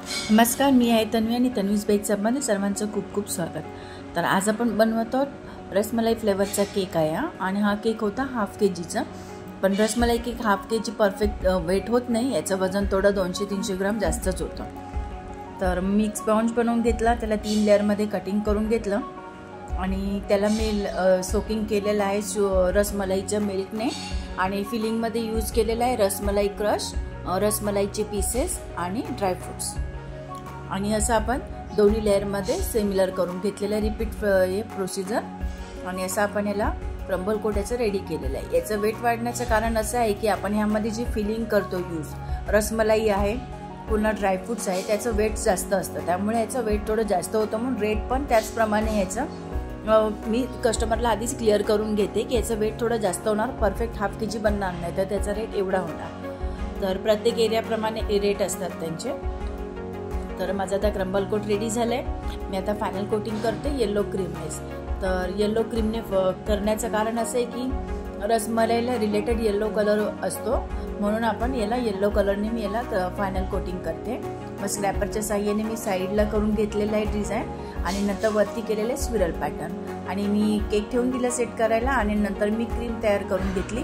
नमस्कार, मी आहे तन्वी आणि तन्वीज बेक सबमध्ये सर्वांचं खूप खूप स्वागत। तर आज आपण बनवतो रसमलाई फ्लेवरचा केक आहे आणि हा केक होता हाफ केजीचा। पण rasmalai cake half KG perfect weight होत नाही, याचं वजन थोडं 200-300 ग्राम जास्तच होतं। तर मी स्पॉन्ज बनवून घेतला, त्याला 3 लेअरमध्ये कटिंग करून घेतलं आणि त्याला मी सोकिंग केलेलं आहे रसमलाईच्या मिल्कने आणि फिलिंगमध्ये यूज केलेला आहे रसमलाई क्रश, रसमलाईचे पीसेस आणि ड्रायफ्रुट्स। आणि असं आपण दोन्ही लेअरमध्ये सिमिलर करून घेतलेलं रिपीट हे प्रोसिजर। आणि असं आपण याला क्रम्बल कोट याचं रेडी केलेलं आहे। याचं वेट वाढण्याचं कारण असं आहे की आपण ह्यामध्ये जी फिलिंग करतो यूज, रसमलाई आहे पुन्हा ड्रायफ्रुट्स आहे, त्याचं वेट जास्त असतं, त्यामुळे याचं वेट थोडं जास्त होतं, म्हणून रेट पण त्याचप्रमाणे याचं मी कस्टमरला आधीच क्लिअर करून घेते की याचं वेट थोडं जास्त होणार, परफेक्ट हाफ केजी बनणार नाही, तर त्याचा रेट एवढा होणार। तर प्रत्येक एरियाप्रमाणे रेट असतात त्यांचे। तर माझा आता क्रम्बल कोट रेडी झालाय। मी आता फायनल कोटिंग करते येलो क्रीमनेस। तर येलो क्रीमने करण्याचं कारण असं आहे की रसमलाईला रिलेटेड येलो कलर असतो, म्हणून आपण याला येलो कलरने मी याला फायनल कोटिंग करते। मग स्क्रॅपरच्या साहाय्याने मी साईडला करून घेतलेला आहे डिझाईन आणि नंतर वरती केलेलं आहे स्पिरल पॅटर्न। आणि मी केक ठेवून दिला सेट करायला आणि नंतर मी क्रीम तयार करून घेतली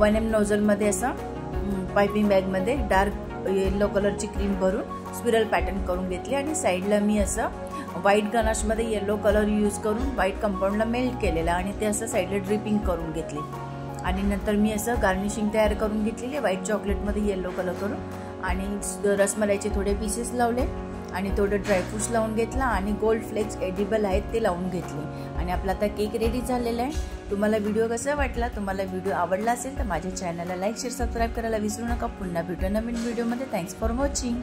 1M नोझलमध्ये, असं पायपिंग बॅगमध्ये डार्क येलो कलरची क्रीम भरून स्पिरल पॅटर्न करून घेतली आणि साईडला मी असं व्हाईट गनाशमध्ये येलो कलर यूज करून व्हाईट कंपाऊंडला मेल्ट केलेला आणि ते असं साईडला ड्रिपिंग करून घेतली। आणि नंतर मी असं गार्निशिंग तयार करून घेतलेली व्हाईट चॉकलेटमध्ये येलो कलर करून आणि रसमलाईचे थोडे पीसेस लावले आणि थोडं ड्रायफ्रुट्स लावून घेतला आणि गोल्ड फ्लेक्स एडिबल आहेत ते लावून घेतले आणि आपला आता केक रेडी झालेला आहे। तुम्हाला व्हिडिओ कसा वाटला? तुम्हाला व्हिडिओ आवडला असेल तर माझ्या चॅनलला लाईक शेअर सबस्क्राईब करायला विसरू नका। पुन्हा भेटू नवीन व्हिडिओमध्ये। Thanks for watching.